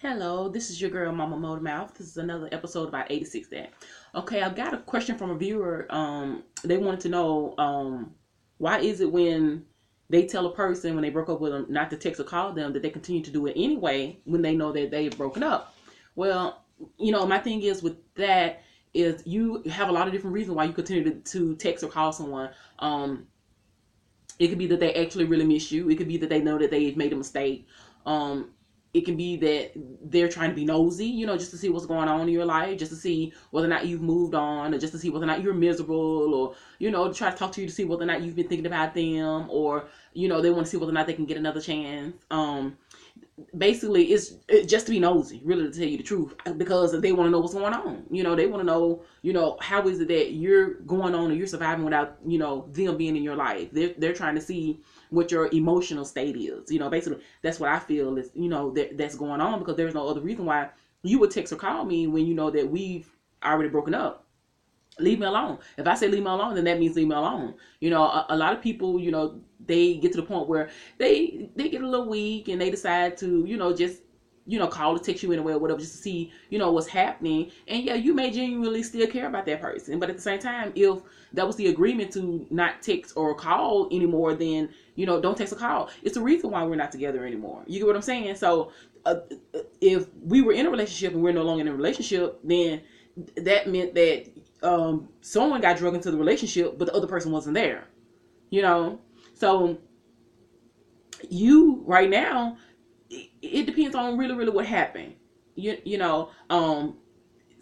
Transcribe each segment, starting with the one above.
Hello, this is your girl Mama Motor Mouth. This is another episode about 86 that. Okay, I've got a question from a viewer. They wanted to know why is it when they tell a person when they broke up with them not to text or call them that they continue to do it anyway when they know that they've broken up? Well, my thing is with that is you have a lot of different reasons why you continue to text or call someone. It could be that they actually really miss you. It could be that they know that they've made a mistake. Um, it can be that they're trying to be nosy, just to see what's going on in your life, just to see whether or not you've moved on, or just to see whether or not you're miserable, or, to try to talk to you to see whether or not you've been thinking about them, or, they want to see whether or not they can get another chance. Basically it's just to be nosy, really, to tell you the truth, because they want to know what's going on. They want to know how is it that you're going on and you're surviving without them being in your life. They're trying to see what your emotional state is. Basically that's what I feel is that's going on, because there's no other reason why you would text or call me when you know that we've already broken up. Leave me alone. If I say leave me alone, then that means leave me alone. A lot of people, they get to the point where they get a little weak and they decide to, just, call or text you anyway or whatever, just to see, what's happening. And yeah, you may genuinely still care about that person. But at the same time, if that was the agreement to not text or call anymore, then, don't text or call. It's the reason why we're not together anymore. You get what I'm saying? So if we were in a relationship and we're no longer in a relationship, then that meant that someone got drug into the relationship, but the other person wasn't there. So you right now, it depends on really, really what happened.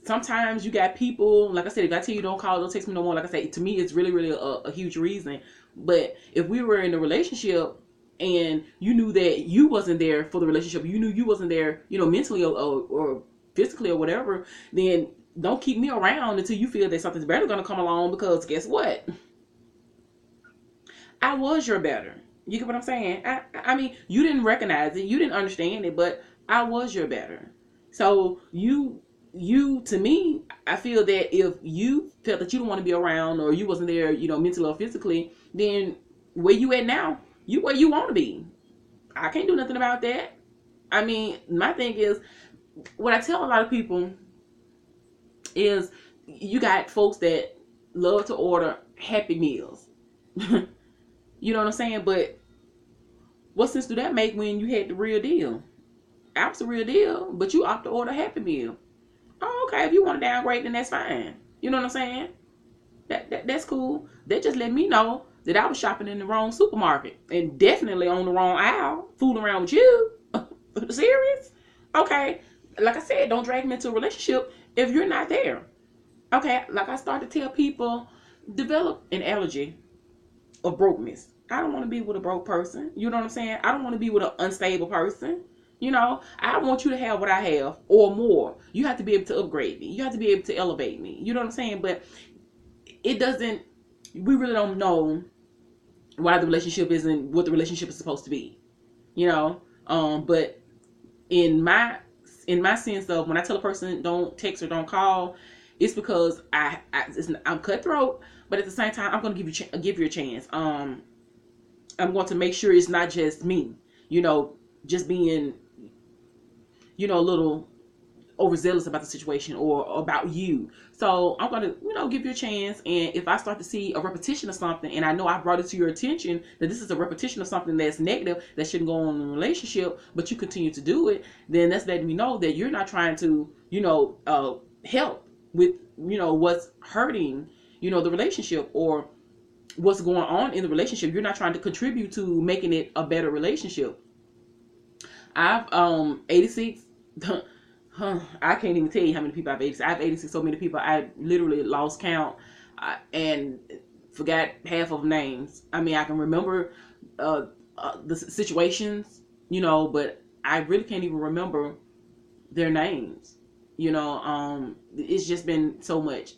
Sometimes you got people, like I said, if I tell you don't call, don't text me no more, like I said, to me it's really, really a huge reason. But if we were in a relationship and you knew that you wasn't there for the relationship, you knew you wasn't there, mentally or physically or whatever, then don't keep me around until you feel that something's better going to come along, because guess what? I was your better. You get what I'm saying? I mean, you didn't recognize it, you didn't understand it, but I was your better. So you to me, I feel that if you felt that you don't want to be around, or you wasn't there, mentally or physically, then where you at now, you where you want to be. I can't do nothing about that. I mean, my thing is, what I tell a lot of people is, you got folks that love to order Happy Meals. You know what I'm saying? But what sense do that make when you had the real deal? App's the real deal, but you opt to order Happy Meal. Oh, okay. If you want to downgrade, then that's fine. You know what I'm saying? That's cool. They just let me know that I was shopping in the wrong supermarket and definitely on the wrong aisle, fooling around with you. Serious? Okay. Like I said, don't drag me into a relationship if you're not there. Okay, like I start to tell people, develop an allergy of brokenness. I don't want to be with a broke person. You know what I'm saying? I don't want to be with an unstable person. I want you to have what I have or more. You have to be able to upgrade me. You have to be able to elevate me. You know what I'm saying? But it doesn't, we really don't know why the relationship isn't what the relationship is supposed to be. But in my sense of, when I tell a person don't text or don't call, it's because I'm cutthroat, but at the same time I'm going to give you a chance. I'm going to make sure it's not just me, just being, a little overzealous about the situation or about you. So I'm going to, give you a chance. And if I start to see a repetition of something, and I know I brought it to your attention that this is a repetition of something that's negative, that shouldn't go on in a relationship, but you continue to do it, then that's letting me know that you're not trying to, help with, what's hurting, the relationship, or what's going on in the relationship. You're not trying to contribute to making it a better relationship. I've 86 I can't even tell you how many people I've 86. I've 86 so many people I literally lost count, and forgot half of names. I mean, I can remember the situations, but I really can't even remember their names. It's just been so much.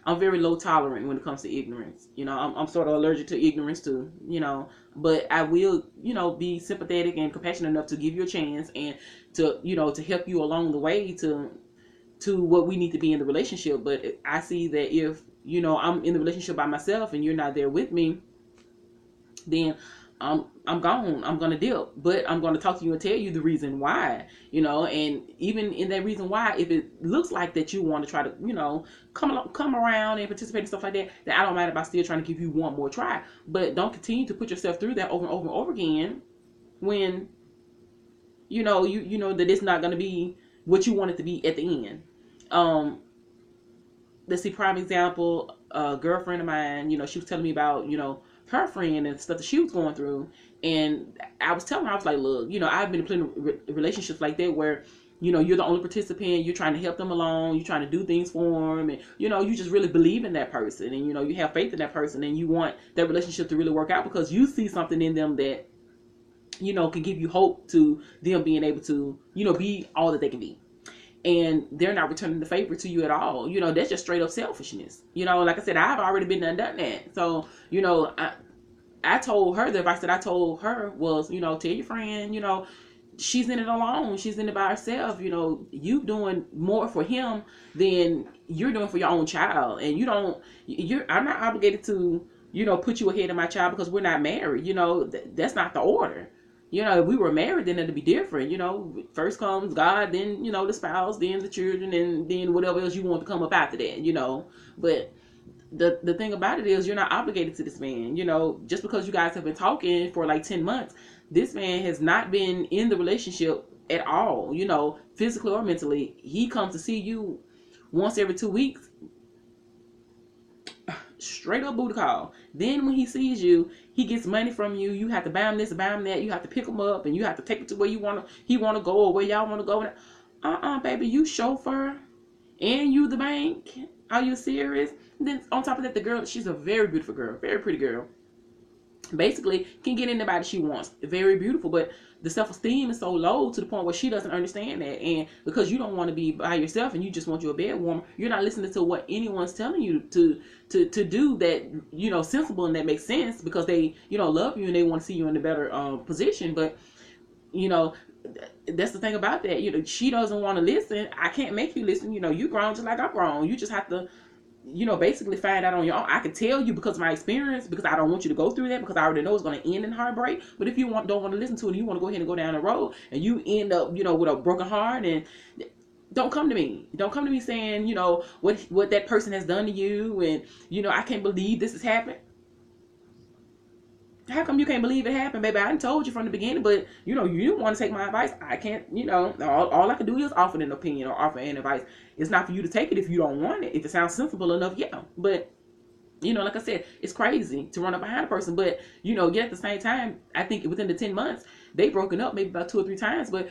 I'm very low tolerant when it comes to ignorance. I'm sort of allergic to ignorance too, but I will, be sympathetic and compassionate enough to give you a chance, and to, to help you along the way to what we need to be in the relationship. But I see that if, I'm in the relationship by myself and you're not there with me, then I'm gone. I'm gonna dip, but I'm gonna talk to you and tell you the reason why, and even in that reason why, if it looks like that you want to try to, come around and participate and stuff like that, then I don't mind about still trying to give you one more try. But don't continue to put yourself through that over and over and over again when you know that it's not gonna be what you want it to be at the end. Um, let's see, prime example, a girlfriend of mine, she was telling me about, her friend and stuff that she was going through. And I was telling her, I was like, look, I've been in plenty of relationships like that where, you're the only participant, you're trying to help them along, you're trying to do things for them, and, you just really believe in that person, and, you have faith in that person, and you want that relationship to really work out because you see something in them that, can give you hope to them being able to, be all that they can be, and they're not returning the favor to you at all. That's just straight up selfishness. Like I said, I've already been done that. So, I told her, the advice that I told her was, tell your friend, she's in it alone. She's in it by herself. You doing more for him than you're doing for your own child. And I'm not obligated to, put you ahead of my child because we're not married. That's not the order. If we were married, then it'd be different. First comes God, then, the spouse, then the children, and then whatever else you want to come up after that, But the thing about it is you're not obligated to this man. Just because you guys have been talking for like 10 months, this man has not been in the relationship at all, physically or mentally. He comes to see you once every 2 weeks. Straight up booty call. Then when he sees you, he gets money from you. You have to buy him this, buy him that. You have to pick him up, and you have to take him to where he want to go, or where y'all want to go. Baby, you chauffeur, and you the bank. Are you serious? And then on top of that, the girl, she's a very beautiful girl, very pretty girl. Basically, can get anybody she wants. Very beautiful, but the self-esteem is so low to the point where she doesn't understand that. And because you don't want to be by yourself and you just want you a bed warmer, you're not listening to what anyone's telling you to do that, sensible and that makes sense because they, love you and they want to see you in a better position. But, that's the thing about that. She doesn't want to listen. I can't make you listen. You grown just like I'm grown. You just have to basically find out on your own. I can tell you because of my experience, because I don't want you to go through that, because I already know it's going to end in heartbreak. But if you don't want to listen to it, and you want to go ahead and go down the road, and you end up, with a broken heart, and don't come to me. Don't come to me saying, what that person has done to you, and I can't believe this has happened. How come you can't believe it happened, baby? I done told you from the beginning, but you don't want to take my advice. I can't, all I can do is offer an opinion or offer an advice. It's not for you to take it if you don't want it. If it sounds sensible enough, yeah. But like I said, it's crazy to run up behind a person. But yet at the same time, I think within the 10 months, they broken up maybe about 2 or 3 times. But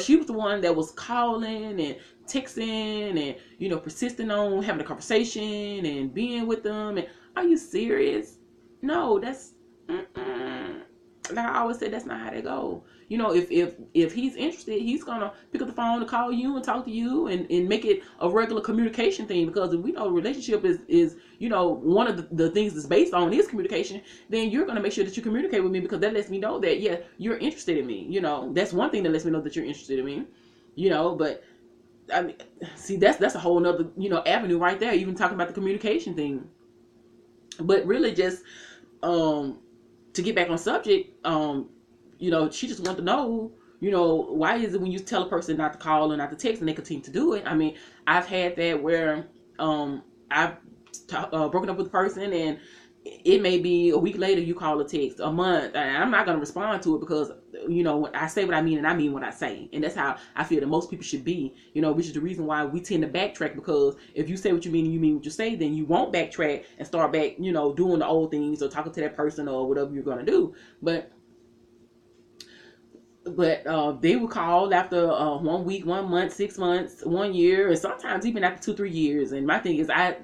she was the one that was calling and texting and persisting on having a conversation and being with them. And are you serious? No, that's. Like I always said, that's not how they go. If he's interested, he's gonna pick up the phone and call you and talk to you and make it a regular communication thing. Because if we know a relationship is one of the things that's based on is communication, then you're gonna make sure that you communicate with me, because that lets me know that you're interested in me. That's one thing that lets me know that you're interested in me. But I mean, see, that's a whole nother avenue right there. Even talking about the communication thing, but really just to get back on subject, she just wanted to know, why is it when you tell a person not to call or not to text and they continue to do it? I mean, I've had that where I've broken up with a person and it may be a week later you call or text, a month, and I'm not going to respond to it because, I say what I mean and I mean what I say. And that's how I feel that most people should be, which is the reason why we tend to backtrack, because if you say what you mean and you mean what you say, then you won't backtrack and start back, doing the old things or talking to that person or whatever you're going to do. But they will call after 1 week, 1 month, 6 months, 1 year, and sometimes even after 2-3 years. And my thing is, I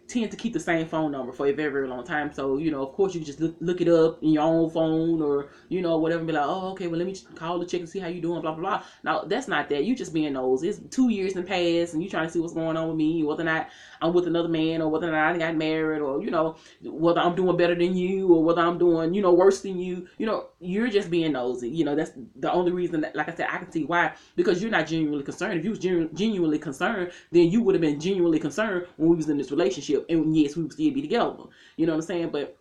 tend to keep the same phone number for a very, very long time. So, of course, you can just look it up in your own phone or, whatever, and be like, oh, okay, well, let me just call the chick and see how you doing, blah, blah, blah. Now, that's not that. You just being nosy. It's 2 years in past, and you trying to see what's going on with me, whether or not I'm with another man, or whether or not I got married, or, whether I'm doing better than you, or whether I'm doing, worse than you. You're just being nosy. That's the only reason that, like I said, I can see why. Because you're not genuinely concerned. If you was genuinely concerned, then you would have been genuinely concerned when we was in this relationship. And yes, we would still be together. You know what I'm saying? But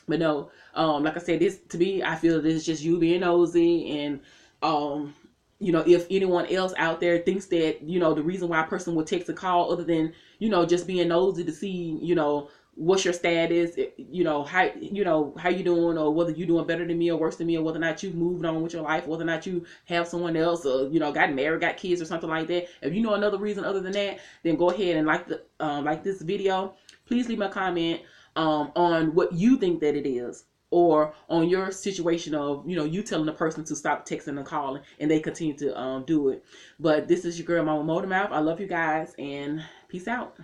But no, like I said, this to me, I feel this is just you being nosy. And um, if anyone else out there thinks that, the reason why a person would text a call other than, just being nosy to see, what's your status, how you doing, or whether you doing better than me or worse than me, or whether or not you've moved on with your life, whether or not you have someone else, or got married, got kids, or something like that. If you know another reason other than that, then go ahead and like this video. Please leave me a comment on what you think that it is, or on your situation of, you telling the person to stop texting and calling, and they continue to do it. But this is your girl, Mama Motormouth. I love you guys, and peace out.